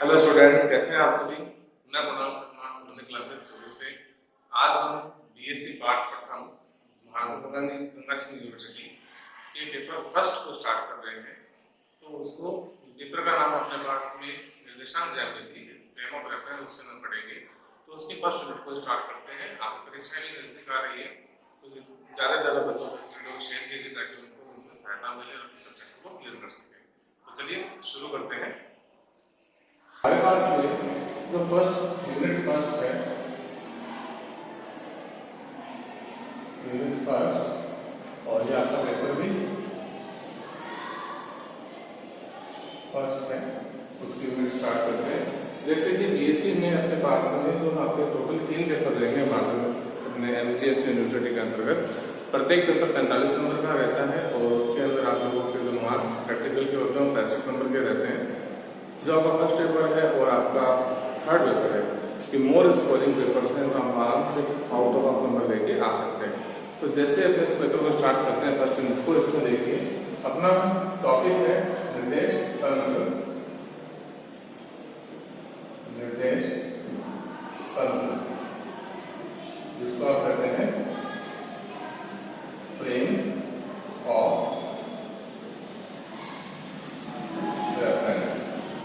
Hello students, कैसे हैं आप सभी। मैं कुणाल शर्मा संबंधित क्लासेस शुरू से। आज हम बीएससी पार्ट प्रथम महात्मा गांधी गंगा सिंह यूनिवर्सिटी के पेपर फर्स्ट को स्टार्ट कर रहे हैं। तो उसको पेपर का नाम अपने पास में निर्देशांक ज्यामिति फ्रेम ऑफ रेफरेंस उसके नाम पढ़ेंगे। तो उसकी फर्स्ट यूनिट को स्टार्ट करते हैं। आपकी परीक्षा भी नजदीक आ रही है, तो ज़्यादा से ज़्यादा बच्चों को शेयर कीजिए ताकि उनको इसमें सहायता मिले और अपने सब्जेक्ट को क्लियर कर सकें। तो चलिए शुरू करते हैं। हमारे पास में जो फर्स्ट यूनिट फर्स्ट है, यूनिट फर्स्ट, और ये आपका पेपर भी फर्स्ट है, उसकी यूनिट स्टार्ट करते हैं। जैसे कि बीएससी में अपने पास में तो आपके टोटल 3 पेपर रहेंगे अपने एमजीएस यूनिवर्सिटी के अंतर्गत। प्रत्येक पेपर 45 नंबर का रहता है और उसके अंदर आप लोगों के जो मार्क्स प्रैक्टिकल के होते हैं वो 65 नंबर के रहते हैं। जो आपका फर्स्ट पेपर है और आपका थर्ड पेपर है कि मोर स्कोरिंग पेपर्स हैं, तो आप आराम से आउट ऑफ नंबर लेके आ सकते हैं। तो जैसे अपने इस पेपर को स्टार्ट करते हैं फर्स्ट यूनिट को, इसमें देखिए अपना टॉपिक है निर्देश तंत्र। निर्देश तंत्र जिसको आप कहते हैं फ्रेम ऑफ रेफरेंस।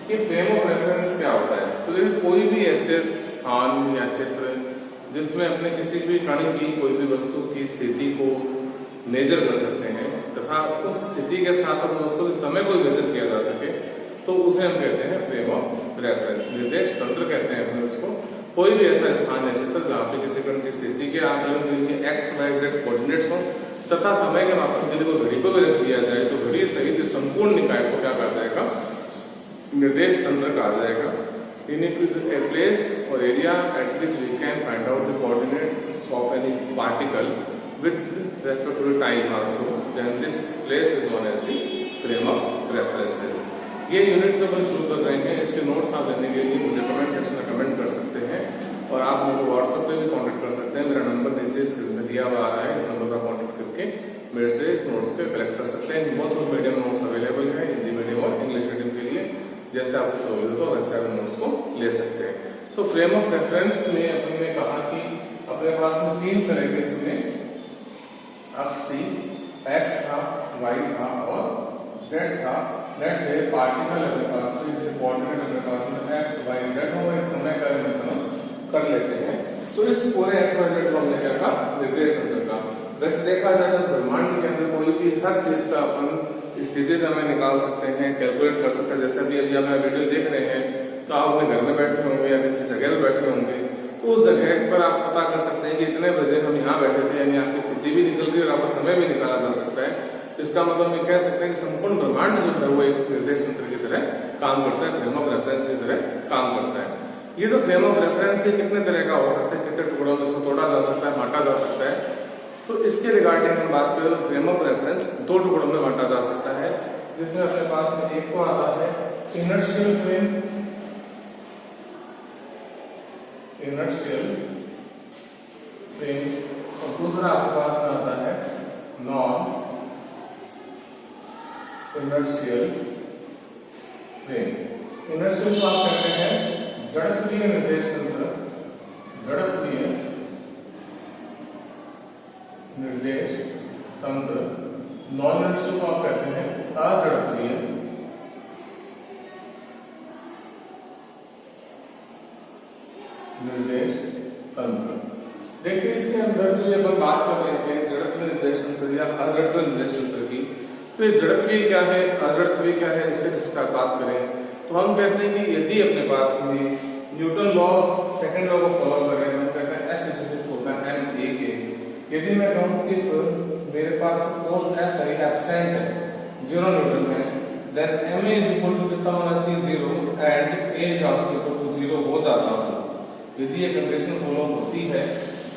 ये फ्रेम ऑफ रेफरेंस क्या होता है? तो देखिए कोई भी ऐसे स्थान या क्षेत्र जिसमें अपने किसी भी कण की कोई भी वस्तु की स्थिति को मेजर कर सकते हैं तथा उस स्थिति के साथ उस वस्तु के समय को मेजर किया जा सके, तो उसे हम कहते हैं फ्रेम ऑफ रेफरेंस। निर्देश तंत्र कहते हैं अपने उसको। कोई भी ऐसा स्थान या क्षेत्र जहाँ पे किसी कण की स्थिति के आकलन के लिए एक्स वाई जेड कोऑर्डिनेट्स हो तथा समय के मापन के लिए वो घड़ी को भी रख दिया जाए, तो घड़ी सहित संपूर्ण निकाय को क्या कहा जाएगा? निर्देश तंत्र कहा जाएगा। It is a place or area at which we can find out the coordinates of any particle with respect to the time also. Then this place is known as the frame of references. ये unit जब हम शुरू कर रहे हैं, इसके notes आप लेने के लिए मुझे कमेंट सेक्शन में कमेंट कर सकते हैं और आप मुझे व्हाट्सएप पे भी कांटेक्ट कर सकते हैं। मेरा नंबर नीचे स्क्रीन में दिया हुआ है, इस नंबर पर कांटेक्ट करके मेरे से नोट्स पे कलेक्ट कर सकते हैं। बहुत मीडियम नोट्स अवेलेबल है, हिंदी मीडियम और इंग्लिश मीडियम के लिए। जैसे आपको सहूलियत हो वैसे आप नोट्स को ले सकते हैं। तो फ्रेम ऑफ रेफरेंस में अपन ने कहा कि अपने पास में 3 तरह के इसमें अक्ष थी, एक्स था, वाई था और जेड था। लेट से पार्टिकल अपने पास में जैसे कोऑर्डिनेट अपने पास में एक्स वाई जेड हो, एक समय का निर्धारण कर लेते हैं। तो इस पूरे एक्स वाई जेड को हमने क्या कहा? निर्देश तंत्र का। वैसे देखा जाए तो ब्रह्मांड के अंदर कोई भी हर चीज का अपन स्थिति से हमें निकाल सकते हैं, कैलकुलेट कर सकते हैं। जैसे अभी आप वीडियो देख रहे हैं तो आप अपने घर में बैठे होंगे या किसी जगह में बैठे होंगे, तो उस जगह पर आप पता कर सकते हैं कि इतने बजे हम यहाँ बैठे थे, यानी आपकी स्थिति भी निकल गई और आपका समय भी निकाला जा सकता है। इसका मतलब हम कह सकते हैं कि संपूर्ण ब्रह्मांड जो है वो एक निर्देश तंत्र की तरह काम करता है, फ्रेम ऑफ रेफरेंस की तरह काम करता है। ये तो फ्रेम ऑफ रेफरेंस कितने तरह का हो सकता है, कितने टुकड़ों में इसको तोड़ा जा सकता है, बांटा जा सकता है। तो इसके रिगार्डिंग हम बात करें तो फ्रेम ऑफ रेफरेंस 2 टुकड़ों में बांटा जा सकता है, जिसमें अपने पास में एक तो आता है इनर्शियल फ्रेम, इनर्शियल फ्रेम, और दूसरा आपके पास में आता है नॉन इनर्शियल फ्रेम। इनर्शियल को आप कहते हैं जड़त्वीय निर्देश तंत्र, जड़त्वीय निर्देश तंत्र। नॉन इनर्शियल को आप कहते हैं अजड़त्वीय निर्देश तंत्र। देखिए इसके अंदर जो ये अपन बात कर रहे हैं जड़त्वीय निर्देश तंत्र या अजड़त्वीय निर्देश तंत्र की, तो ये जड़त्वीय क्या है, अजड़त्वीय क्या है, इसका बात करें तो हम कहते हैं कि यदि अपने पास में न्यूटन लॉ सेकंड लॉ को फॉलो करें, हम कहते हैं F इक्वल होता है ma के। यदि मैं कहूं कि मेरे पास फोर्स F है, एब्सेंट है, 0 न्यूटन है, then ma is equal to कितना होना चाहिए? 0 and a is also equal to 0 हो जाता है। यदि ये कंडीशन फॉलो होती है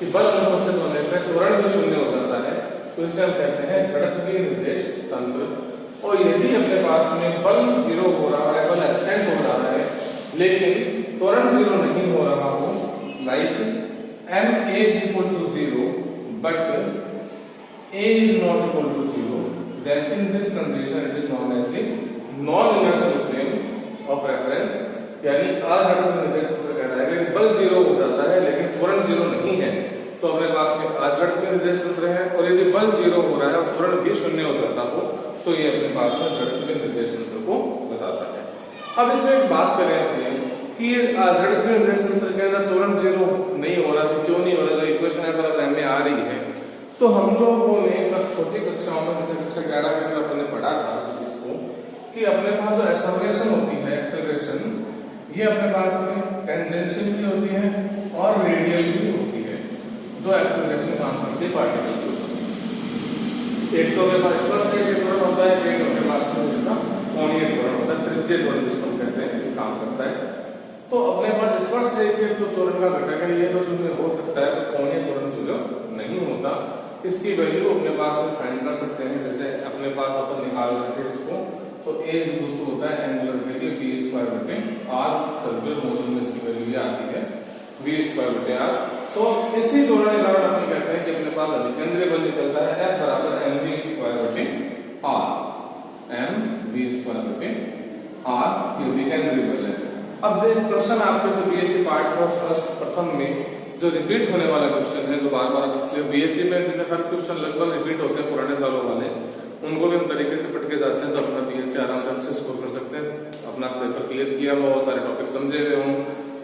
कि बल अनुपस्थित होने पर त्वरण भी शून्य हो जाता है, तो इसे हम कहते हैं जड़त्वीय निर्देश तंत्र। और यदि अपने पास में बल 0 हो रहा है, बल एब्सेंट हो रहा है, लेकिन त्वरण 0 नहीं हो रहा हो, like ma is equal to 0 but a is not equal to 0, then in this condition it is known as the non-inertial frame of reference। यानी अजड़त्वीय निर्देश तंत्र कह रहा है कि बल जीरो हो जाता है लेकिन त्वरण जीरो नहीं है, तो अपने पास में अजड़त्वीय निर्देश तंत्र है। और यदि बल जीरो हो रहा है और त्वरण भी शून्य हो जाता हो तो ये अपने पास में जड़त्वीय निर्देश तंत्र को बताता है। अब इसमें एक बात करें अपने कि ये जड़त्वीय निर्देश तंत्र के अंदर त्वरण जीरो नहीं हो रहा, तो क्यों नहीं हो रहा, जो इक्वेशन है तरफ में आ रही है। तो हम लोगों ने छोटी कक्षाओं में जैसे कक्षा 11 के अंदर अपने पढ़ा था इस चीज को कि अपने पास जो एक्सेलरेशन होती है, एक्सेलरेशन ये अपने पास में टेंजेंशियल भी होती है और रेडियल भी होती है। दो एक्सेलरेशन काम करती है पार्टिकल के ऊपर, एक तो अपने पास स्पर्श रेखीय त्वरण होता है, एक अपने पास में इसका कोणीय त्वरण होता है, त्रिज्यीय त्वरण जिसको हम कहते हैं काम करता है। तो अपने पास स्पर्श रेखीय जो त्वरण का घटक है ये तो शून्य हो सकता है, कोणीय त्वरण शून्य नहीं होता। इसकी वैल्यू अपने पास में फाइंड कर सकते हैं, जैसे अपने पास अपन निकाल रहे थे इसको, तो a होता है angular value v²/r, circular motion में इसकी वैल्यू ये आती है v²/r। सो इसी दौरान अपन कहते हैं कि अपने पास अधिकेंद्रीय बल निकलता है F बराबर mv²/r, mv²/r ये विकेंद्रीय बल है। अब देख क्वेश्चन आपके जो बीएससी पार्ट का प्रथम में जो रिपीट होने वाला क्वेश्चन है, जो बार-बार बीएससी में जैसे हर क्वेश्चन लगभग रिपीट होते हैं पुराने सालों वाले, उनको भी हम तरीके से पढ़ के जाते हैं, तो अपना बीएससी आराम से अच्छे स्कोर कर सकते हैं। अपना पेपर क्लियर किया हुआ, बहुत सारे टॉपिक समझे हुए हों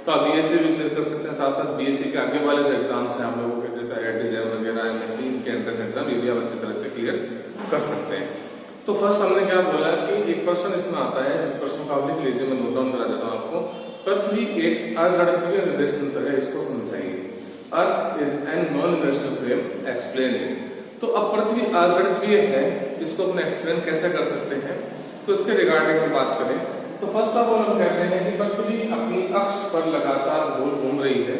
तो आप बीएससी भी क्लियर कर सकते हैं। साथ साथ बीएससी के आगे वाले जो एग्जाम्स हैं आप लोगों के, जैसे IIT वगैरह, एमएससी के एंट्रेंस एग्जाम, ये भी आप अच्छी तरह से क्लियर कर सकते हैं। तो फर्स्ट हमने क्या बोला कि एक क्वेश्चन इसमें आता है, जिस क्वेश्चन को आप लिख लीजिए, मैं नोट डाउन करा देता हूँ आपको। पृथ्वी एक अजड़त्वीय निर्देश तंत्र है, इसको समझाइए। Earth is an non inertial frame, explain it. तो अब पृथ्वी अजड़त्वीय है, इसको अपने एक्सप्लेन कैसे कर सकते हैं, तो इसके रिगार्डिंग में बात करें तो फर्स्ट ऑफ ऑल हम कहते हैं कि पृथ्वी अपनी अक्ष पर लगातार गोल घूम रही है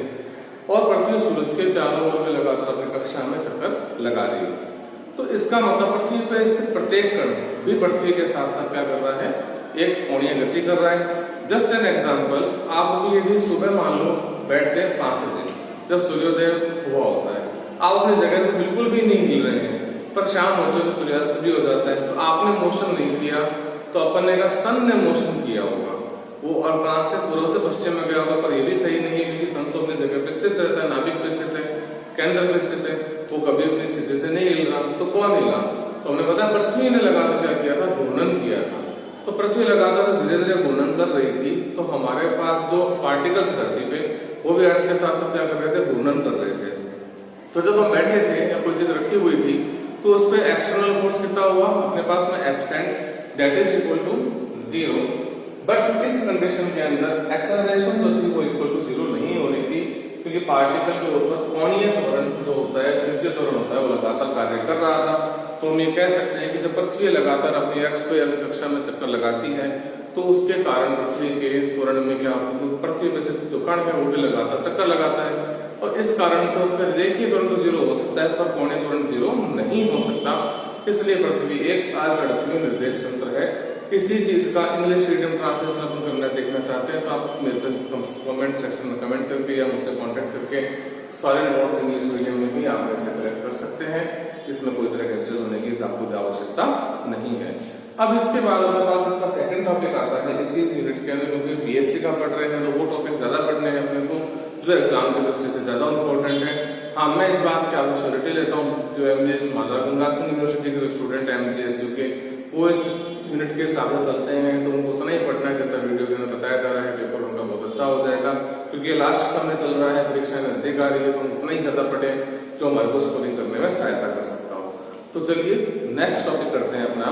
और पृथ्वी सूरज के चारों ओर में लगातार अपनी कक्षा में चक्कर लगा रही है। तो इसका मतलब पृथ्वी पर स्थित प्रत्येक कण भी पृथ्वी के साथ साथ क्या कर रहा है, एक कोणीय गति कर रहा है। जस्ट एन एग्जाम्पल, आप भी यदि सुबह मान लो बैठते हैं 5 बजे, जब सूर्योदय हुआ होता है, आप अपनी जगह से बिल्कुल भी नहीं हिल रहे हैं, पर शाम होते हुए सूर्यास्त भी हो जाता है, तो आपने मोशन नहीं किया, तो अपन ने कहा सन ने मोशन किया होगा, वो और कहां से पूर्व से पश्चिम में गया होगा। पर ये भी सही नहीं है, क्योंकि सन तो अपनी जगह पे स्थित रहता है, नाभिक पे स्थित है, केंद्र पे स्थित है, वो कभी अपनी स्थिति से नहीं हिल रहा। तो कौन हिला, तो हमने बताया पृथ्वी ने लगातार क्या किया था, घूर्णन किया था। तो पृथ्वी लगातार धीरे धीरे घूर्णन कर रही थी, तो हमारे पास जो पार्टिकल्स धरती पे वो भी अर्थ के साथ साथ क्या कर रहे थे, घूर्णन कर रहे थे। तो जब हम बैठे थे या कोई चीज रखी हुई थी तो उस पर एक्सटर्नल फोर्स कितना हुआ, अपने पास में absent, that is equal to 0। But इस कंडीशन के अंदर एक्सेलरेशन जो थी वो इक्वल टू 0 नहीं हो रही थी, क्योंकि पार्टिकल के ऊपर कोणीय त्वरण जो होता है, त्रिज्यीय त्वरण होता है, वो लगातार कार्य कर रहा था। तो हम ये कह सकते हैं कि जब पृथ्वी लगातार अपनी अक्ष पे अपनी कक्षा में चक्कर लगाती है, तो उसके कारण पृथ्वी के त्वरण में क्या होता है, पृथ्वी में से जो कण है वो भी लगातार चक्कर लगाता है, और इस कारण से उसका रेखीय त्वरण तो 0 हो सकता है, पर कोणीय त्वरण 0 नहीं हो सकता। इसलिए पृथ्वी एक अजड़त्वीय निर्देश तंत्र है। किसी चीज का इंग्लिश मीडियम ट्रांसलेशन अपन करना देखना चाहते हैं तो आप मेरे पे कमेंट सेक्शन में कमेंट करके या मुझसे कांटेक्ट करके सारे नोट्स इंग्लिश मीडियम में भी आप मेरे से कलेक्ट कर सकते हैं। इसमें कोई तरह के होने की आपको आवश्यकता नहीं है। अब इसके बाद हमारे पास इसका सेकंड टॉपिक आता है इसी यूनिट के अंदर, क्योंकि बीएससी का पढ़ रहे हैं तो वो टॉपिक ज्यादा पढ़ने हैं अपने को, जो एग्जाम के दृष्टि से ज्यादा इंपॉर्टेंट है। हाँ, मैं इस बात की आवश्यकता लेता हूँ, जो एमजीएस माधव गंगा सिंह यूनिवर्सिटी के स्टूडेंट है एमजीएसयू के, वो इस यूनिट के हिसाब से चलते हैं, तो उनको उतना ही पढ़ना है जितना वीडियो के अंदर बताया जा रहा है। पेपर उनका बहुत अच्छा हो जाएगा, क्योंकि लास्ट समय चल रहा है, परीक्षा नजदीक आ रही है, तो उतना ही ज्यादा पढ़े जो हमारे को स्कोरिंग करने में सहायता कर सकता हो। तो चलिए नेक्स्ट टॉपिक करते हैं अपना।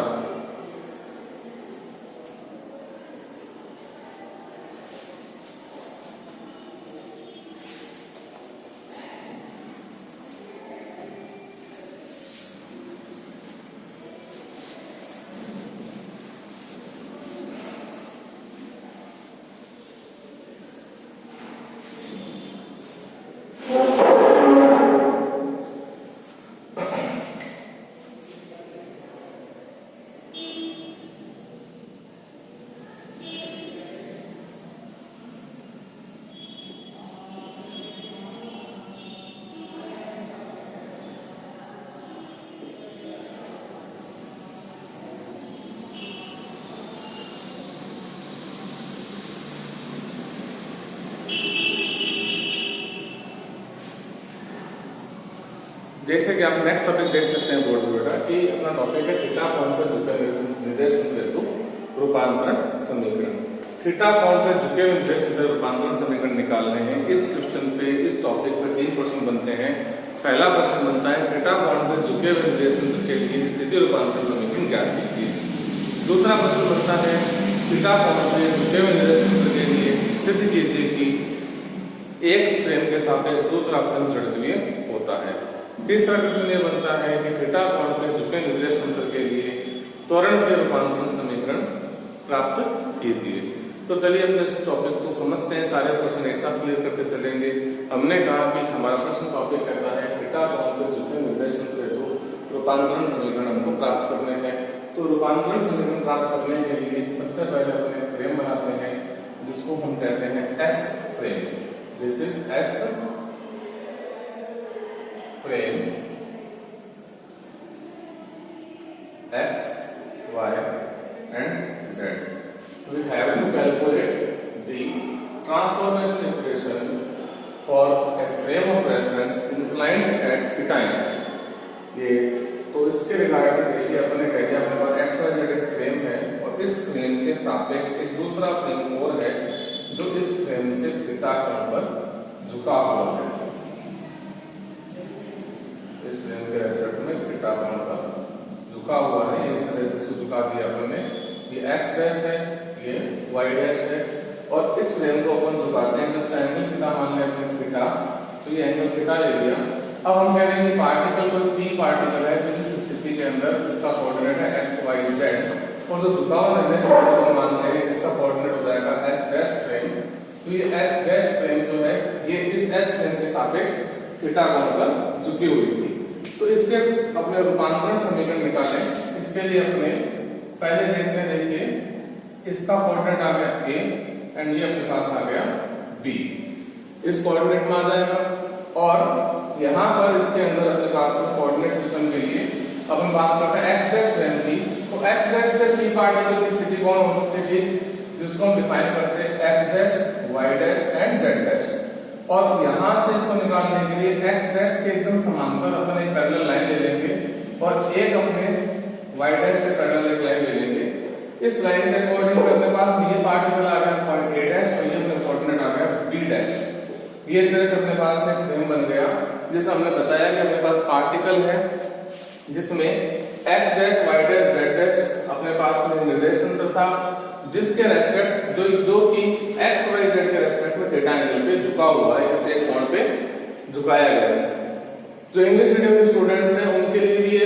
जैसे कि आप नेक्स्ट टॉपिक देख सकते हैं बोर्ड पर बेटा कि अपना टॉपिक है थीटा कोण पर झुके निर्देश हेतु रूपांतरण समीकरण। थीटा कोण पर झुके हुए निर्देश हेतु रूपांतरण समीकरण निकालने हैं। इस क्वेश्चन पे इस टॉपिक पे 3 प्रश्न बनते हैं। पहला प्रश्न बनता है थीटा कोण पर झुके हुए निर्देश के लिए स्थिति रूपांतरण समीकरण ज्ञात कीजिए। दूसरा प्रश्न बनता है थीटा कोण पर झुके हुए निर्देश के लिए सिद्ध कीजिए कि एक फ्रेम के सापेक्ष दूसरा फ्रेम जड़त्वीय होता है। तीसरा क्वेश्चन ये बनता है कि थीटा कोण पर झुके निर्देश तंत्र के लिए त्वरण के रूपांतरण समीकरण प्राप्त कीजिए। तो चलिए अपने इस टॉपिक को समझते हैं। सारे प्रश्न एक साथ क्लियर करते चलेंगे। हमने कहा कि हमारा प्रश्न टॉपिक कहता है थीटा कोण पर झुके निर्देश तंत्र हेतु रूपांतरण समीकरण हमको प्राप्त करने हैं। तो रूपांतरण समीकरण प्राप्त करने के लिए सबसे पहले अपने फ्रेम बनाते हैं जिसको हम कहते हैं S frame. This is S frame x, y and z. We have to calculate the transformation equation for a frame of reference inclined at theta angle. ये तो इसके रिगार्डिंग देखिए अपने कह दिया अपने पास x y z एक फ्रेम है और इस फ्रेम के सापेक्ष एक दूसरा फ्रेम और है जो इस फ्रेम से थीटा कोण पर झुका हुआ है। इस फ्रेम के रेस्पेक्ट में थीटा कोण पर झुका हुआ है। इस तरह से इसको झुका दिया अपने। ये x डैश है, ये y डैश है और इस फ्रेम को अपन झुकाते हैं जिसका एंगल थीटा मान लें अपने थीटा। तो ये एंगल थीटा ले लिया। अब हम कह रहे हैं कि पार्टिकल कोई p पार्टिकल है जो इस स्थिति के अंदर इसका कोऑर्डिनेट है x y z और जो झुका हुआ निर्देश हम मानते हैं इसका कोऑर्डिनेट हो जाएगा s डैश फ्रेम। तो ये s डैश फ्रेम जो है ये इस s फ्रेम के सापेक्ष थीटा कोण पर झुकी हुई थी। तो इसके अपने रूपांतरण समीकरण निकालें। इसके लिए अपने पहले देखते हैं, देखिए इसका कोऑर्डिनेट आ गया a एंड ये अपने पास आ गया b। इस कोऑर्डिनेट में आ जाएगा और यहाँ पर इसके अंदर अपने पास में कोऑर्डिनेट सिस्टम के लिए अपन बात करते हैं x डैश फ्रेम की। तो x डैश से p पार्टिकल की स्थिति कौन हो सकती थी जिसको हम डिफाइन करते हैं x dash y dash and z dash. और यहाँ से इसको निकालने के लिए x डैश के एकदम समांतर अपन एक पैरेलल लाइन ले लेंगे और एक अपने y डैश के पैरेलल एक लाइन ले लेंगे। इस लाइन के अकॉर्डिंग अपने पास ये पार्टिकल आ गया पॉइंट a डैश और ये अपने कोऑर्डिनेट आ गया b डैश। ये इस तरह से अपने पास एक फ्रेम बन गया जिसमें हमने बताया कि अपने पास पार्टिकल है जिसमें x dash y dash z dash अपने पास में निर्देश तंत्र था जिसके रेस्पेक्ट जो कि x y z के रेस्पेक्ट में थीटा एंगल पे झुका हुआ है, किसी एक कोण पे झुकाया गया है। जो इंग्लिश मीडियम के स्टूडेंट्स हैं उनके लिए भी ये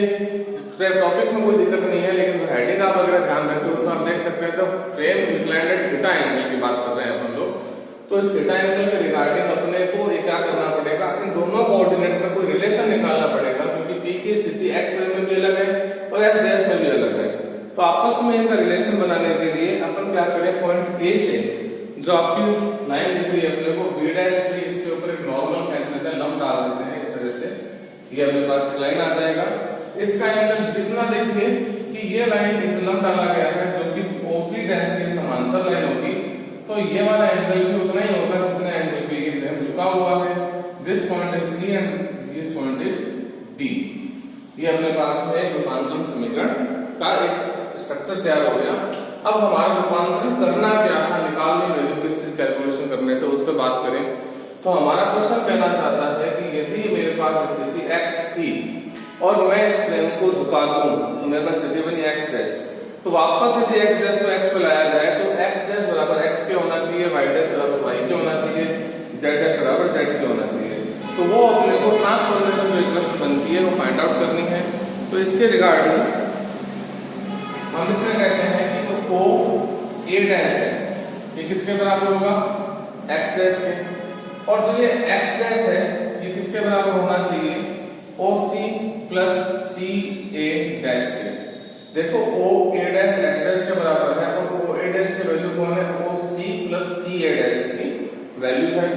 टॉपिक में कोई दिक्कत नहीं है, लेकिन हेडिंग आप अगर ध्यान रखें उसमें आप देख सकते हैं तो frame inclined at theta angle की बात कर रहे हैं अपन लोग। तो इस थीटा एंगल के रिगार्डिंग अपने को क्या करना पड़ेगा, इन दोनों कोऑर्डिनेट में कोई रिलेशन निकालना पड़ेगा क्योंकि p की स्थिति x फ्रेम में भी अलग है और x डैश में भी अलग है। तो आपस में इनका रिलेशन बनाने के लिए अपन क्या करें, पॉइंट A से जो आपकी लाइन दिख रही है अपने को b डैश भी इसके ऊपर एक नॉर्मल खींच लेते हैं, लंब डाल देते हैं इस तरह से। ये अपने पास एक लाइन आ जाएगा। इसका एंगल जितना देखिए कि ये लाइन एक लंब डाला गया है जो कि OB डैश के समांतर लाइन होगी तो ये वाला एंगल भी उतना ही होगा जितना एंगल पे ये फ्रेम झुका हुआ है। This point is C and this point is D। ये अपने पास में रूपांतरण समीकरण का एक स्ट्रक्चर तैयार हो गया। अब हमारा रूपांतरण करना क्या था, निकालने वैल्यू किस कैलकुलेशन करने थे उस पर बात करें। तो हमारा प्रश्न कहना चाहता है कि यदि मेरे पास स्थिति x थी और मैं इस फ्रेम को झुका दूं तो मेरे पास स्थिति बनी x डैश। तो वापस यदि x डैश को x पे लाया जाए तो x डैश बराबर x के होना चाहिए, y डैश बराबर y के होना चाहिए, z डैश बराबर z के होना चाहिए। तो वो अपने को ट्रांसफॉर्मेशन जो इक्वेशन बनती है वो फाइंड आउट करनी है। तो इसके रिगार्डिंग हम इसमें कहते हैं कि तो O A डैश है ये किसके बराबर होगा, x डैश के, और जो ये x डैश है ये किसके बराबर होना चाहिए, OC प्लस CA डैश के। देखो OA डैश x डैश के बराबर है और OA डैश की वैल्यू कौन है, OC प्लस CA डैश इसकी वैल्यू है।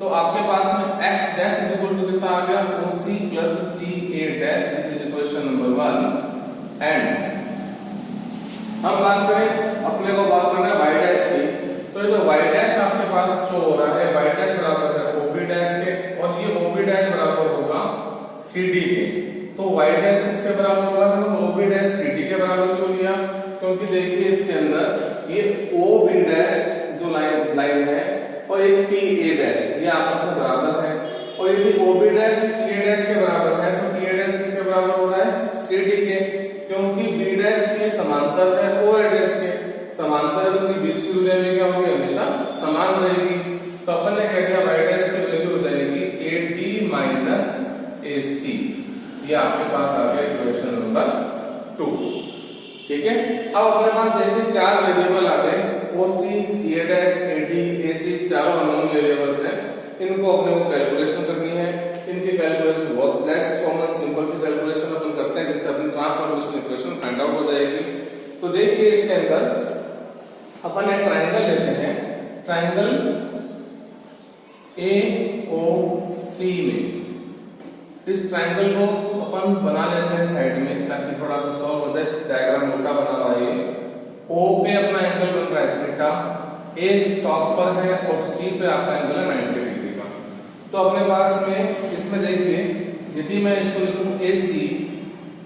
तो आपके पास में x dash is equal to कितना आ गया, OC plus CA dash. This is equation number 1। And हम बात करें अपने को बात करना है y डैश की। तो ये जो y डैश आपके पास शो हो रहा है y डैश बराबर है OB डैश के और ये OB डैश बराबर होगा CD के, तो y डैश किसके बराबर होगा? तो OB डैश CD के बराबर क्यों लिया? क्योंकि देखिए इसके अंदर ये OB डैश जो लाइन है और एक PA डैश ये आपस में बराबर है, और यदि OB डैश PA डैश के बराबर है तो PA डैश किसके बराबर हो रहा है? CD के, क्योंकि B डैश के समांतर है OA डैश के, समांतर है, उनके बीच की दूरी में क्या होगी? हमेशा समान रहेगी। तो अपन ने कह दिया y डैश की वैल्यू हो जाएगी AD माइनस AC। ये आपके पास आ गया इक्वेशन नंबर 2। ठीक है, अब अपने पास देखिए चार वेरिएबल आ गए, OC, CA dash, AD, AC, चारों अननोन वेरिएबल्स हैं। इनको अपने को कैलकुलेशन करनी है। इनकी कैलकुलेशन बहुत लेस कॉमन सिंपल सी कैलकुलेशन अपन करते हैं, जिससे अपनी ट्रांसफॉर्मेशन इक्वेशन फाइंड आउट हो जाएगी। तो देखिए इसके अंदर अपन एक ट्रायंगल लेते हैं, ट्रायंगल AOC में इस ट्रायंगल को अपन बना लेते हैं साइड में, ताकि थोड़ा सा सॉल्व हो जाए। डायग्राम मोटा बना हुआ है। O पे अपना एंगल बन रहा है थीटा, A टॉप पर है और C पे आपका एंगल है 90 डिग्री का। तो अपने पास में इसमें देखिए, यदि मैं इसको लिखूं AC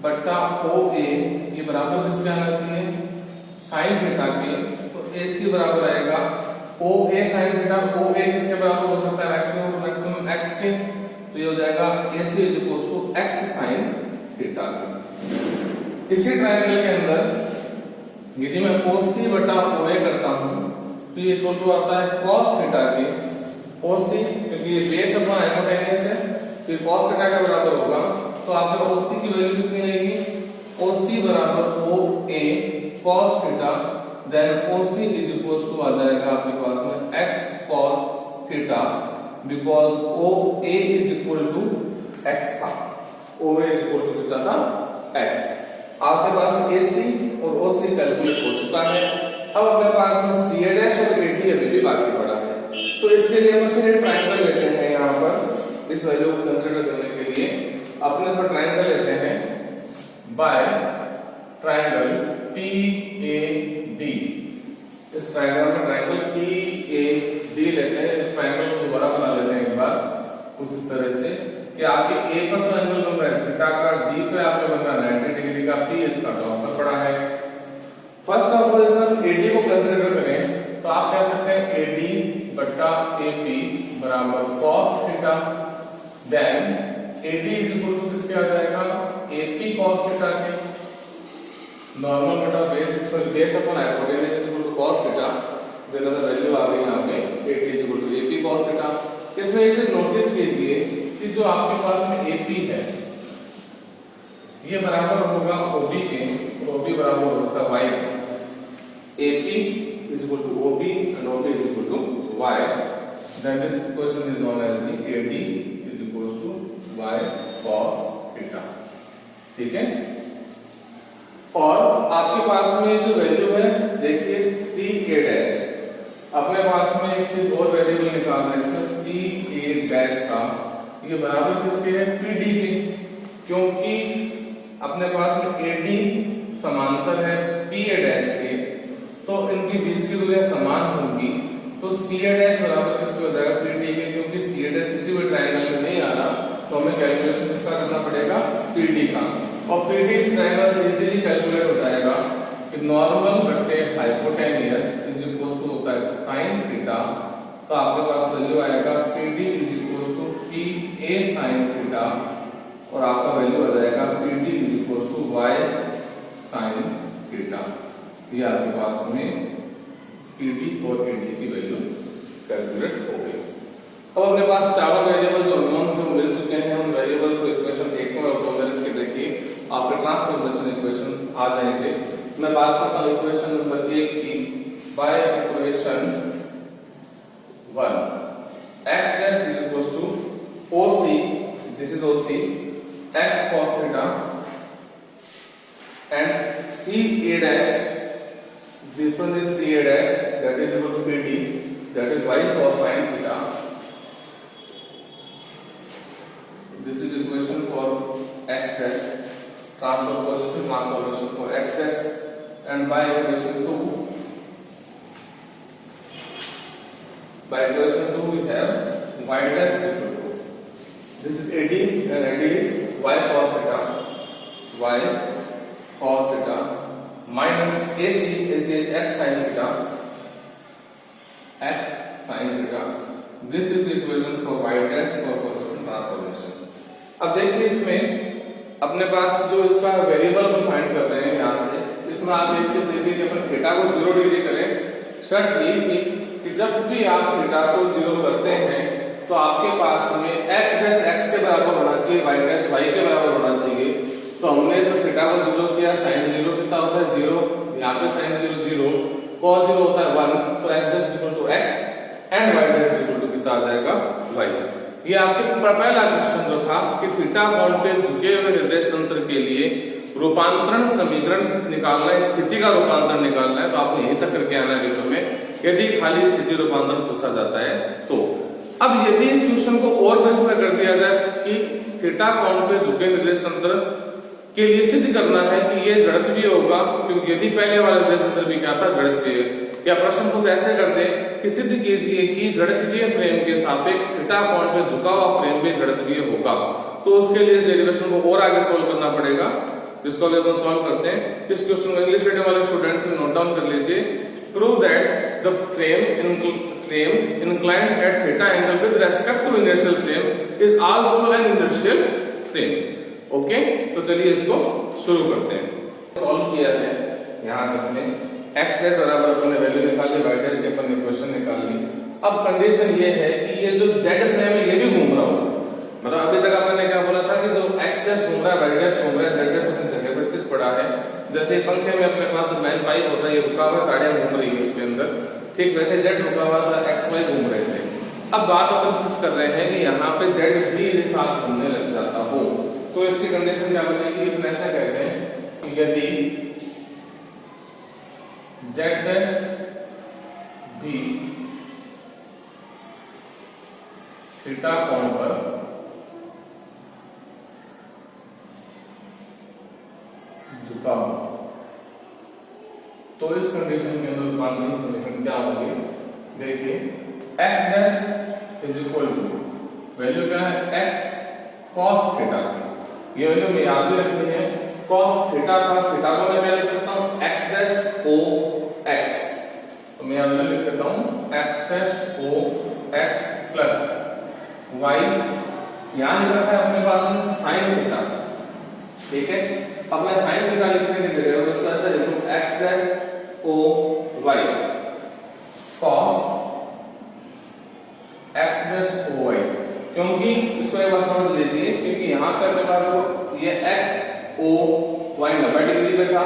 बट्टा OA, ये बराबर किसके आना चाहिए? साइन थीटा के। तो AC बराबर आएगा OA साइन थीटा। OA किसके बराबर हो सकता है? मैक्सिमम x के। तो ये हो जाएगा AC is equal to x sine theta. इसी ट्रायंगल के अंदर यदि मैं cos C बटा OA करता हूं तो ये इक्वल टू आता है cos थीटा के cos C, क्योंकि ये बेस अपॉन हाइपोटेन्यूस है तो cos थीटा के बराबर होगा। तो आपके cos C की वैल्यू कितनी आएगी? cos C बराबर OA cos theta, then cos C is equal to आ जाएगा आपके पास में x cos theta, because OA is equal to x था। OA इज इक्वल टू कितना था? x। आपके पास में AC और OC कैलकुलेट हो चुका है। अब अपने पास में CA डैश और AD अभी भी बाकी पड़ा है। तो इसके लिए हम फिर एक ट्रायंगल लेते हैं। यहाँ पर इस वैल्यू को कंसीडर करने के लिए अपने इसमें ट्रायंगल लेते हैं बाय ट्रायंगल PAD। इस ट्रायंगल में ट्रायंगल PAD लेते हैं। इस ट्रायंगल को दोबारा बना लेते हैं एक बार कुछ इस तरह से कि आपके A पर तो एंगल बन रहा है थीटा का, D पे आपके बन रहा है 90 डिग्री का, P इसका टॉप पर पड़ा है। फर्स्ट ऑफ ऑल हम AD को कंसीडर करें तो आप कह सकते हैं AD बट्टा AP बराबर cos theta, then AD is equal to किसके आ जाएगा? AP cos थीटा के, नॉर्मल बटा base upon hypotenuse is equal to cos theta. Then the value आ गई यहाँ पे AD is equal to AP cos theta. इसमें एक चीज नोटिस कीजिए कि जो आपके पास में AP है ये बराबर होगा OB के, और OB बराबर हो सकता है Y के। AP is equal to OB and OB is equal to Y. Then this equation is known as the AD is equal to Y cos theta. ठीक है, और आपके पास में जो वैल्यू है देखिए CA डैश, अपने पास में एक चीज और वेरिएबल निकालना है इसमें CA डैश का, ये बराबर किसके है? PD के, क्योंकि अपने पास में AD समांतर है PA डैश के, तो इनकी बीच की दूरियां समान होंगी। तो CA डैश बराबर किसके हो जाएगा? PD के, क्योंकि CA डैश किसी भी ट्रायंगल में नहीं आ रहा तो हमें कैलकुलेशन किसका करना पड़ेगा? PD का। और PD ट्रायंगल से इजीली कैलकुलेट हो जाएगा कि नॉर्मल बटे हाइपोटेन्यूस इज इक्वल टू होता है sin थीटा। तो आपके पास वैल्यू आएगा PD is equal to PA sin theta, और आपका वैल्यू आ जाएगा PD is equal to Y sin theta. ये आपके पास में PD और AD की वैल्यू कैलकुलेट हो गई। अब अपने पास चारों वेरिएबल जो नोन थे मिल चुके हैं, उन वेरिएबल्स को इक्वेशन 1 में और 2 में रख के देखिए आपके ट्रांसफॉर्मेशन इक्वेशन आ जाएंगे। मैं बात करता हूँ इक्वेशन नंबर 1 की। By equation 1 x dash is equal to OC, this is OC, x cos theta, and CA dash, this one is CA dash, that is equal to PD, that is Y cos sin theta. This is equation for x dash, transformation for x dash, and by equation 2 we have y dash is equal to this is AD and AD is y cos theta, y cos theta minus AC is x sin theta, x sin theta. This is the equation for y dash for position transformation. अब देखिए इसमें अपने पास जो इसका variable को find कर रहे हैं यहाँ से, इसमें आप एक चीज देखिए कि अपन थीटा को 0 डिग्री करें, शर्त यही थी कि जब भी आप थीटा को 0 करते हैं तो आपके पास में x डैश x के बराबर होना चाहिए, y डैश y के बराबर होना चाहिए। तो हमने जो थीटा को 0 किया, sin 0 कितना होता है 0, यहाँ पे sin 0 0, cos 0 होता है 1, तो x dash equal to x and y dash equal to कितना आ जाएगा y। ये आपके पहला क्वेश्चन जो था कि थीटा कोण पे झुके हुए निर्देश तंत्र के लिए रूपांतरण समीकरण निकालना है, स्थिति का रूपांतरण निकालना है, तो आपको यहीं तक करके आना है पेपर में यदि खाली स्थिति रूपांतरण पूछा जाता है तो। अब यदि इस क्वेश्चन को और बेहतर कर दिया जाए कि थीटा कोण पे झुके निर्देश तंत्र के लिए सिद्ध करना है कि ये जड़त्वीय होगा, क्योंकि यदि पहले वाला निर्देश तंत्र भी क्या था जड़त्वीय, या प्रश्न कुछ ऐसे कर दे कि सिद्ध कीजिए कि जड़त्वीय फ्रेम के सापेक्ष थीटा कोण पे झुका हुआ फ्रेम भी जड़त्वीय होगा, तो उसके लिए इस डेरिवेशन को और आगे सोल्व करना पड़ेगा, जिसको अगर हम सॉल्व करते हैं। इस क्वेश्चन को इंग्लिश मीडियम वाले स्टूडेंट्स नोट डाउन कर लीजिए। Prove that the frame inclined at theta angle with respect to inertial frame is also an inertial frame. Okay, तो चलिए इसको शुरू करते हैं। सॉल्व किया है यहाँ तक में x डैश बराबर अपने वैल्यू निकाल ली, y डैश के अपन ने इक्वेशन निकाल ली। अब कंडीशन ये है कि ये जो z फ्रेम है ये भी घूम रहा होगा, मतलब अभी तक अपन ने क्या बोला था कि जो x डैश घूम रहा है, y डैश घूम रहा है, z डैश अपनी जगह पर स्थित पड़ा है। जैसे पंखे में अपने पास मैन पाइप होता है, ये रुका हुआ गाड़ियां घूम रही है इसके अंदर, ठीक वैसे z रुका हुआ था, x y घूम रहे थे। अब बात अपन डिस्कस कर रहे हैं कि यहाँ पे z भी एक साथ घूमने लग जाता हो तो इसकी कंडीशन क्या बनेगी, अपन ऐसा कहते हैं कि यदि z डैश भी थीटा कोण पर झुका हो तो इस कंडीशन के अंदर रूपांतरण समीकरण क्या होगी, देखिए x dash is equal to value क्या है x cos थीटा की, ये वैल्यू में याद भी रखनी है, cos थीटा था, थीटा को मैं क्या लिख सकता हूं x डैश o x, तो मैं यहां लिख देता हूं x dash o x plus y, यहां लिख रखा है अपने पास में sin थीटा, ठीक है। अब मैं sin थीटा लिखने की जगह उसको ऐसे लिखूं x dash o y cos x dash o y, क्योंकि इसको एक बार समझ लीजिए, क्योंकि यहाँ पे अपने पास ये x o y 90 डिग्री पे था,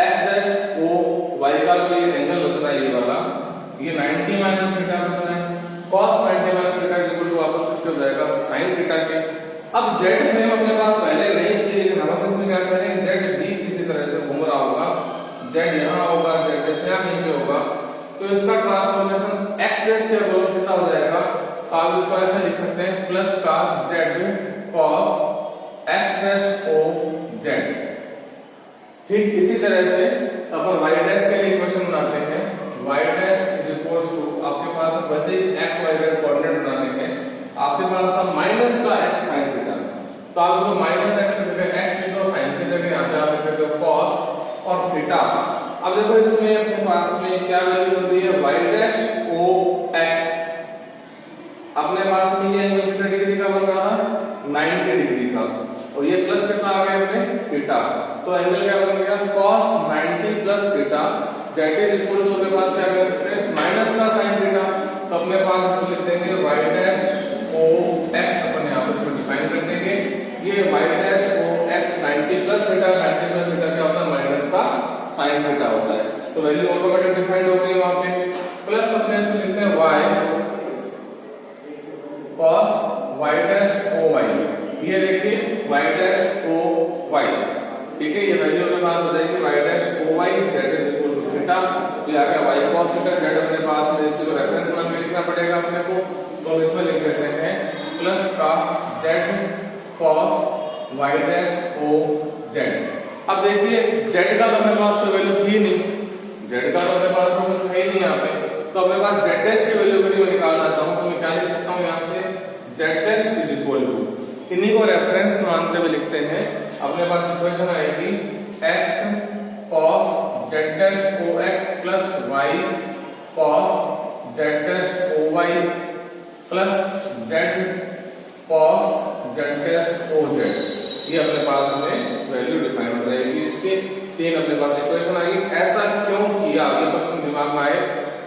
x डैश o y का जो ये एंगल बच रहा है ये वाला, ये 90 माइनस थीटा बच रहा है, cos 90 minus theta is equal to वापस किसके हो जाएगा sin थीटा के। अब z फ्रेम अपने पास पहले नहीं थी, लेकिन हम इसमें क्या करेंगे, z भी किसी तरह से घूम रहा होगा, z यहाँ होगा, z डैश यहाँ कहीं पे होगा, तो इसका ट्रांसफॉर्मेशन x डैश के बदले कितना हो जाएगा, आप इसको ऐसे लिख सकते हैं प्लस का z cos x dash o z। ठीक इसी तरह से अपन y डैश के लिए इक्वेशन बनाते हैं, y dash is equals to, आपके पास वैसे ही x y z कोऑर्डिनेट बनाने हैं, आपके पास था माइनस का x sin थीटा, तो आप इसको माइनस x की जगह x लिख दो, sin की जगह यहाँ पे आप लिख दो cos और थीटा। अब देखो इसमें अपने पास में क्या वैल्यू होती है, y डैश o x, अपने पास में ये एंगल कितने डिग्री का बन रहा था, 90 डिग्री का, और ये प्लस कितना आ गया अपने थीटा, तो एंगल क्या बन गया cos 90 plus theta that is equal to, अपने पास क्या कर सकते हैं माइनस का sin थीटा, तो अपने पास इसको लिख देंगे y डैश o x, अपन यहां पर इसको डिफाइन कर देंगे, ये y dash o x 90 plus theta, 90 plus theta क्या होता है माइनस का sin थीटा होता है, तो वैल्यू ऑटोमेटिक डिफाइंड हो गई वहां पे, प्लस अपने इसको लिखते हैं y cos y dash o y, ये देखिए y डैश o y, ठीक है, ये वैल्यू अपने पास हो जाएगी y dash o y that is equal to theta, तो आ गया y cos थीटा, z अपने पास में इसको रेफरेंस मान में लिखना पड़ेगा अपने को, तो हम इसमें लिख देते हैं प्लस का z cos y dash o z। अब देखिए z का तो अपने पास कोई वैल्यू थी नहीं, z का तो अपने पास कुछ है ही नहीं यहाँ पे, तो अपने पास z डैश की वैल्यू निकालना चाहूँ तो मैं क्या लिख सकता हूँ यहाँ से z dash is equal to इन्हीं को रेफरेंस मानते हुए लिखते हैं। अपने पास इक्वेशन आएगी x cos z dash ox plus y cos z dash oy plus z cos z dash oz। ये अपने पास में वैल्यू डिफाइन हो जाएगी। इसके तीन अपने पास इक्वेशन आएगी। ऐसा क्यों किया, ये क्वेश्चन दिमाग में आए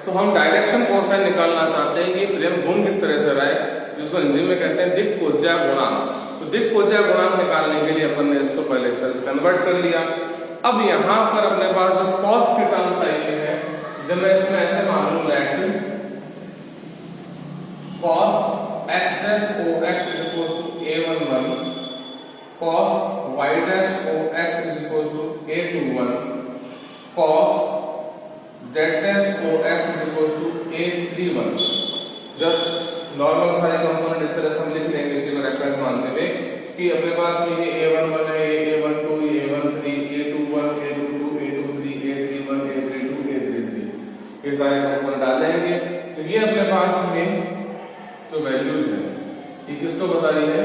तो हम डायरेक्शन कोसाइन निकालना चाहते हैं कि फ्रेम घूम किस तरह से रहा है, जिसको हिंदी में कहते हैं दिक् कोज्या गुणांक। तो दिक् कोज्या गुणांक निकालने के लिए अपन ने इसको पहले इस तरह से कन्वर्ट कर लिया। अब यहाँ पर अपने पास जो कॉस की टर्म्स आई है, जब मैं इसमें ऐसे मान लूं late cos x dash ox is equals to a11 cos y dash ox is equals to a21 cos z dash ox is equals to a31। Just normal सारे कंपोनेंट इस तरह से हम लिख देंगे इसी को रेफरेंस मानते हुए कि अपने पास ये a11 है, ये a12, ये a13, a21, a22, a23, a31, a32, a33, ये सारे कंपोनेंट आ जाएंगे। तो ये अपने पास में जो वैल्यूज है ये किसको बता रही है,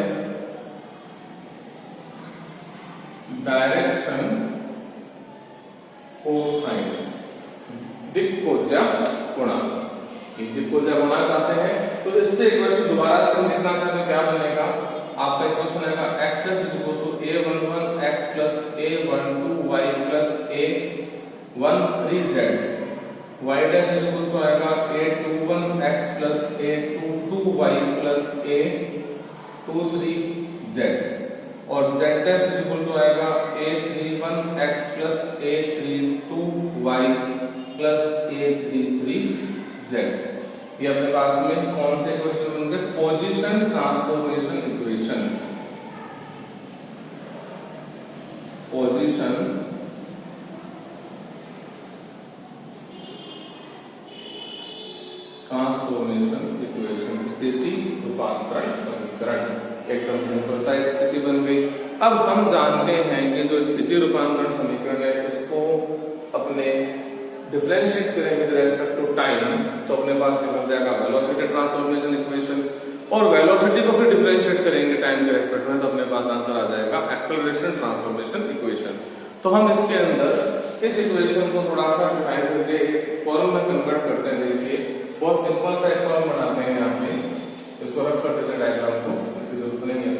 डायरेक्शन कोसाइन दिक् कोज्या गुणांक। दिक् कोज्या गुणांक आते हैं तो इससे इक्वेशन दोबारा से हम लिखना चाहते हैं, क्या बनेगा आपका इक्वेशन आएगा x dash is equals to a11 x plus a12 y plus a13 z, y dash is equals to आएगा a21 x plus a22 y plus a23 z, और z dash is equal to आएगा a31 x plus a32 y plus a33 z। ये अपने पास में कौन से equation होंगे, position transformation equation, position transformation equation, स्थिति रूपांतरण समीकरण। एकदम सिंपल सा एक स्थिति बन गई। अब हम जानते हैं कि जो स्थिति रूपांतरण समीकरण है इसको अपने डिफरेंशिएट करेंगे विद रेस्पेक्ट टू टाइम, तो अपने पास निकल जाएगा वेलोसिटी ट्रांसफॉर्मेशन इक्वेशन, और वेलोसिटी को फिर डिफरेंशिएट करेंगे टाइम के रेस्पेक्ट में, तो अपने पास आंसर आ जाएगा एक्सेलरेशन ट्रांसफॉर्मेशन इक्वेशन। तो हम इसके अंदर इस इक्वेशन को थोड़ा सा डिफाइन करके एक फॉर्म में कन्वर्ट करते हैं। देखिए बहुत सिंपल सा एक फॉर्म बनाते हैं, यहाँ पे इसको रख कर देते हैं डायग्राम को, इसकी जरूरत नहीं है।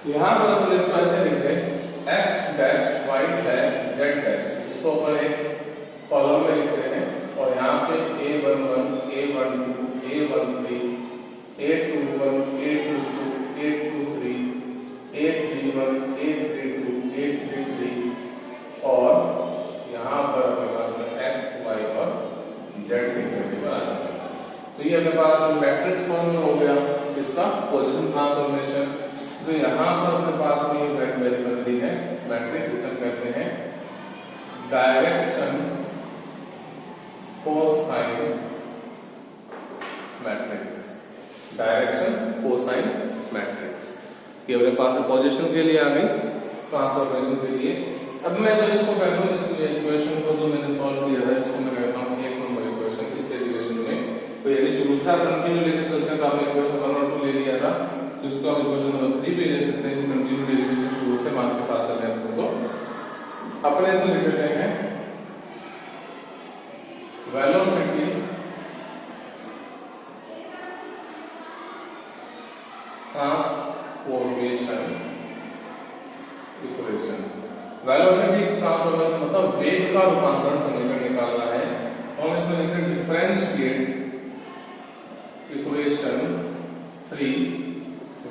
यहाँ पर अपन इसको ऐसे लिखते हैं x dash y dash z dash, इसको अपन एक कॉलम में लिखते हैं, और यहाँ पे a11 a12 a13 a21 a22 a23 a31 a32 a33, और यहाँ पर अपने पास में x y और z के वेरिएबल आ जाएंगे। तो ये अपने पास मैट्रिक्स फॉर्म में हो गया किसका, पोजीशन ट्रांसफॉर्मेशन। तो यहाँ पर अपने पास में ये वैल्यू बनती है मैट्रिक्स, जिसे कहते हैं direction cosine matrix, direction cosine matrix. ये अपने पास पोजीशन के लिए आ गई, ट्रांसफॉर्मेशन के लिए। अब मैं जो इसको कहता हूँ, इस इक्वेशन को जो मैंने सॉल्व किया है इसको मैं कहता हूँ एक नंबर इक्वेशन। इस डेरिवेशन में तो यदि शुरू से कंटिन्यू लेके चलते हैं तो आपने इक्वेशन 1 और 2 ले लिया था, तो इसको आप इक्वेशन नंबर 3 भी ले सकते हैं, कंटिन्यू डेरिवेशन शुरू से मान के साथ चलते हैं। तो अपने इसमें लिख देते हैं velocity transformation equation. Velocity transformation मतलब वेग का रूपांतरण समीकरण निकालना है, और इसमें लिखते हैं differentiate equation 3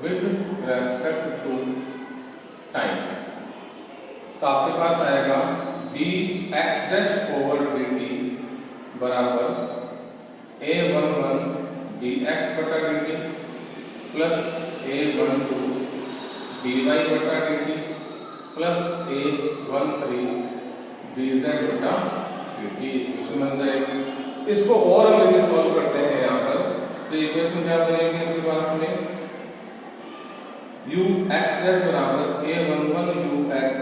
with respect to time. तो आपके पास आएगा dx डैश ओवर dt बराबर a11 dx बटा dt प्लस a12 dy बटा dt प्लस a13 dz बटा dt इक्वेशन बन जाएगी। इसको और हम यदि सॉल्व करते हैं यहाँ पर, तो इक्वेशन क्या बनेगी आपके पास में u x डैश बराबर a11 ux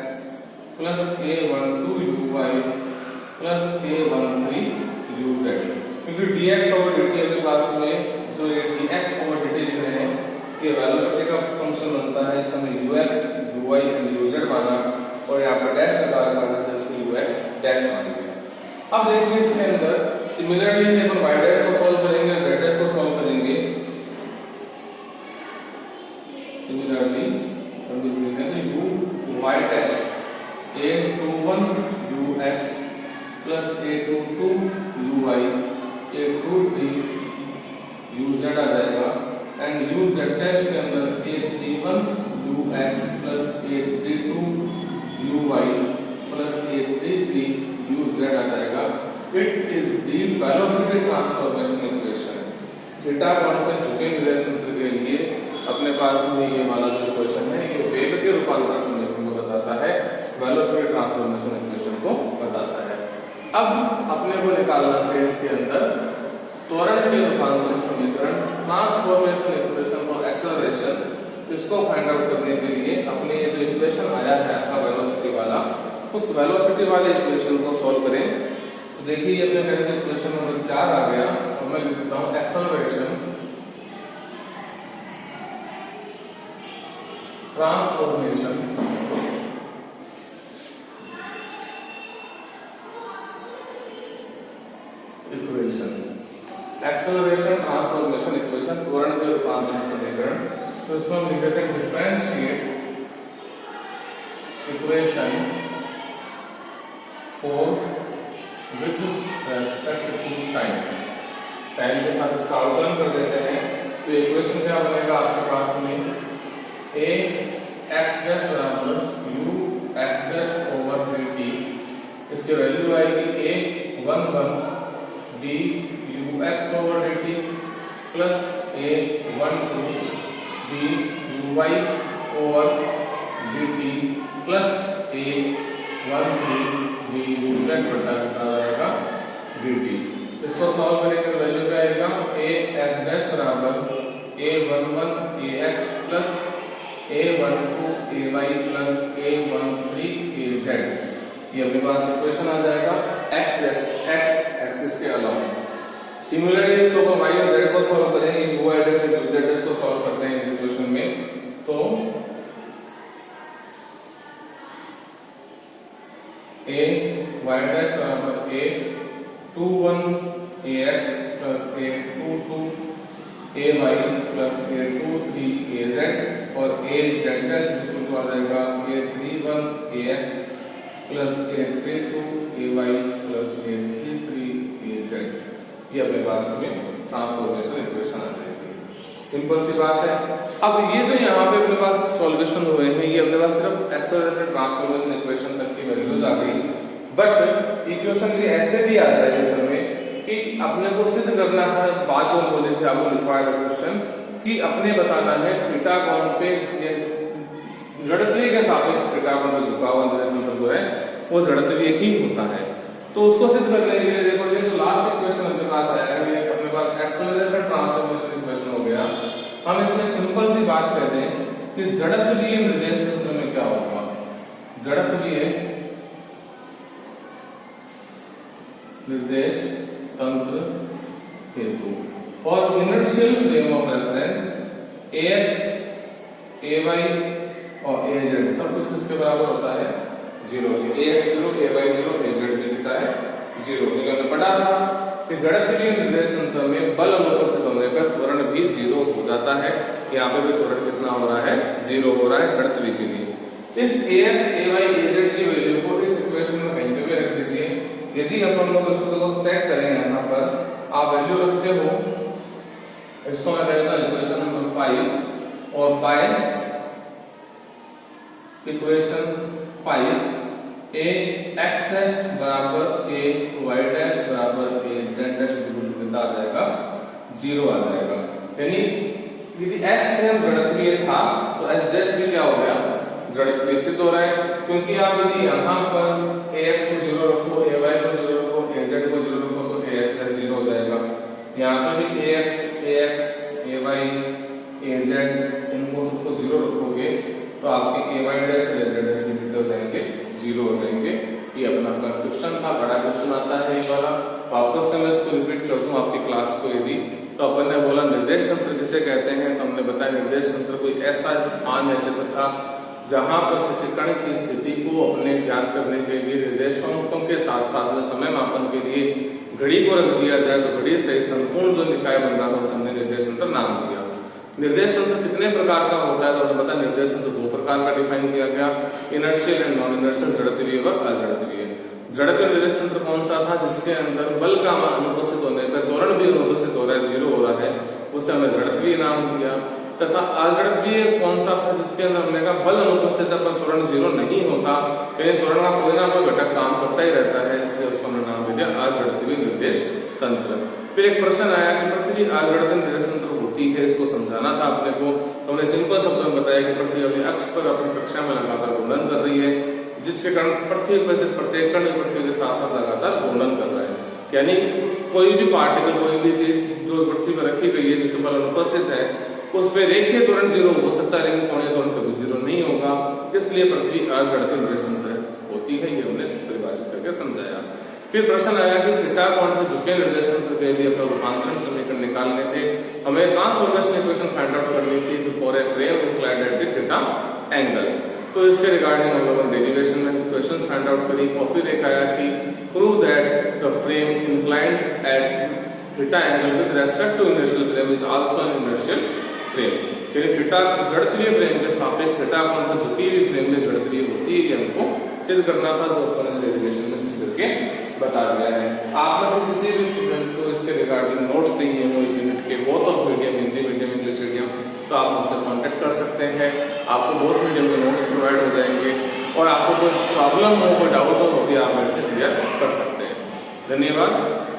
plus a12 uy plus a13 uz, क्योंकि dx और अब देखिए इसके अंदर सिमिलरली अपन y डैश को सॉल्व करेंगे, z डैश को सॉल्व करेंगे। सिमिलरली हम लिखेंगे u y dash a21 ux plus a22 uy a23 uz आ जाएगा एंड uz डैश के अंदर a31 ux plus a32 uy plus a33 uz आ जाएगा। It is the velocity transformation equation. Theta कोण पे झुके निर्देश तंत्र के लिए अपने पास में ये वाला जो इक्वेशन है ये वेग के रूपांतर समीकरण को बताता है, वेलोसिटी ट्रांसफॉर्मेशन इक्वेशन को बताता है। अब अपने को निकालना है इसके अंदर त्वरण के रूपांतरण समीकरण, ट्रांसफॉर्मेशन इक्वेशन फॉर एक्सेलरेशन। इसको फाइंड आउट करने के लिए अपने ये जो इक्वेशन आया है आपका वेलोसिटी वाला, उस वेलोसिटी वाले इक्वेशन को सॉल्व करें। तो देखिए ये अपने करेंगे इक्वेशन नंबर 4 आ गया और मैं लिखता हूं acceleration transformation equation, acceleration transformation equation त्वरण के रूपांतरण समीकरण। तो इसमें हम लिख देते हैं differentiate equation for with respect to time. Time के साथ इसका अवकलन कर देते हैं तो इक्वेशन क्या बनेगा आपके पास में a x डैश बराबर u x dash over dt। इसकी वैल्यू आएगी a11 d ux over dt plus a12 d uy over dt plus a13 d uz बटा आएगा dt। इसको सॉल्व करेंगे तो वैल्यू क्या आएगा a x डैश बराबर a11 ax plus a12 ay plus a13 az। ये अपने पास इक्वेशन आ जाएगा x डैश x एक्सिस के अलावा। सिमिलरली इसको हम y और z को सॉल्व करेंगे, u y डैश और z डैश को सॉल्व करते हैं इस इक्वेशन में। तो a y डैश बराबर a21 ax plus a22 ay plus a23 az और az डैश इक्वल टू आ जाएगा a31 ax plus a32 ay plus a33 az। ये अपने पास में ट्रांसफॉर्मेशन इक्वेशन आ जाएगी। सिंपल सी बात है। अब ये जो यहाँ पे अपने पास सॉल्यूशन हुए हैं ये अपने पास सिर्फ एक्सेलरेशन ट्रांसफॉर्मेशन इक्वेशन तक की वैल्यूज आ गई, बट इक्वेशन भी ऐसे भी आ जाएगी में कि अपने को सिद्ध करना है, बात जो बोले थे आपको लिखवाया था क्वेश्चन कि अपने बताना है थीटा कोण पे जड़त्वीय के सापेक्ष थीटा कोण में झुका हुआ निर्देश तंत्र जो है वो जड़त्वीय ही होता है। तो उसको सिद्ध करने के लिए देखो ये जो लास्ट इक्वेशन अपने पास आया है ये अपने पास एक्सेलरेशन ट्रांसफॉर्मेशन इक्वेशन हो गया। हम इसमें सिंपल सी बात कहते हैं कि जड़त्वीय निर्देश तंत्र में क्या होगा, जड़त्वीय निर्देश तंत्र हेतु for inertial frame of reference ax ay और az सब कुछ इसके बराबर होता है 0 के। ax 0 ay 0 az भी कितना है 0। तो हमने पढ़ा था कि जड़त्वीय निर्देश तंत्र में बल अनुप्रस्थित होने पर त्वरण भी 0 हो जाता है। यहाँ पे भी त्वरण कितना हो रहा है 0 हो रहा है जड़त्वीय के लिए। इस ax ay az की वैल्यू को इस इक्वेशन में कहीं पे भी रख दीजिए। यदि अपन लोग इसको सेट करें यहाँ पर आप वैल्यू रखते हो, इसको मैं कहता हूँ इक्वेशन नंबर 5 और by equation 5 a x dash बराबर a y डैश बराबर a z डैश कितना आ जाएगा 0 आ जाएगा। यानी यदि s फ्रेम जड़त्वीय था तो s डैश भी क्या हो गया जड़त्वीय सिद्ध हो रहा है, क्योंकि आप यदि यहाँ पर ax को 0 रखो ay को 0 रखो az को 0 रखो तो ax डैश 0 हो जाएगा। यहाँ पर भी ax ay az इनको सबको 0 रखोगे तो आपके ay डैश और az डैश भी कितने हो जाएंगे 0 हो जाएंगे। ये अपना क्वेश्चन था, बड़ा क्वेश्चन आता है ये वाला। वापस से मैं इसको रिपीट कर दूं आपकी क्लास को। यदि तो अपन ने बोला निर्देश तंत्र किसे कहते हैं, तो हमने बताया निर्देश तंत्र कोई ऐसा स्थान या क्षेत्र था जहां पर किसी कण की स्थिति को अपने ज्ञात करने के लिए निर्देशांकों के के साथ साथ में समय मापन के लिए घड़ी को रख दिया जाए तो घड़ी सहित संपूर्ण जो निकाय बन रहा था उसने निर्देश तंत्र नाम दिया। निर्देश तंत्र कितने प्रकार का होता है तो हमें पता निर्देश तंत्र दो प्रकार का डिफाइन किया गया, इनर्शियल एंड नॉन इनर्शियल, जड़त्वीय व अजड़त्वीय। जड़त्वीय निर्देश तंत्र कौन सा था? जिसके अंदर बल का अनुपस्थित होने पर त्वरण भी अनुपस्थित हो रहा है, जीरो हो रहा है, उसे हमने जड़त्वीय नाम दिया। तथा अजड़त्वीय कौन सा था? जिसके अंदर हमने कहा बल अनुपस्थित है पर त्वरण जीरो नहीं होता, यानी त्वरण का कोई ना कोई घटक काम करता ही रहता है, इसलिए उसको हमने नाम दे दिया अजड़त्वीय निर्देश तंत्र। फिर एक प्रश्न आया कि पृथ्वी अजड़त्वीय निर्देश तंत्र होती है, इसको समझाना था अपने को। तो हमने सिंपल शब्दों में बताया कि पृथ्वी अपने अक्ष पर अपनी कक्षा में लगातार घूर्णन कर रही है, जिसके कारण पृथ्वी पर से प्रत्येक कण पृथ्वी के साथ साथ लगातार घूर्णन कर रहा है। यानी कोई भी पार्टिकल, कोई भी चीज जो पृथ्वी पर रखी गई है जिसके बल अनुपस्थित है, उस पर रेखीय त्वरण जीरो हो सकता है लेकिन कोणीय त्वरण कभी जीरो नहीं होगा, इसलिए पृथ्वी अजड़त्वीय निर्देश तंत्र होती है। ये हमने परिभाषित करके समझाया। फिर प्रश्न आया कि थीटा कोण पर झुके निर्देश तंत्र के लिए अपना रूपांतरण समीकरण निकालने थे, हमें ट्रांसफॉर्मेशन इक्वेशन फाइंड आउट करनी थी for a frame inclined at the theta angle. तो इसके रिगार्डिंग हम लोगों ने डेरिवेशन में इक्वेशंस फाइंड आउट करी और फिर एक आया कि prove that the frame inclined at theta angle with respect to inertial frame is also an inertial frame. यानी थीटा जड़त्वीय फ्रेम के सापेक्ष थीटा कोण पर झुकी हुई फ्रेम में जड़त्वीय होती है, हमको सिद्ध करना था, जो अपन डेरिवेशन में सिद्ध करके बता दिया है। आप में से किसी भी स्टूडेंट को इसके रिगार्डिंग नोट्स चाहिए हो इस यूनिट के, both of medium, Hindi medium, English medium, तो आप मुझसे कांटेक्ट कर सकते हैं। आपको बोथ मीडियम के नोट्स प्रोवाइड हो जाएंगे और आपको कोई प्रॉब्लम हो, कोई डाउट हो तो भी आप मेरे से क्लियर कर सकते हैं। धन्यवाद।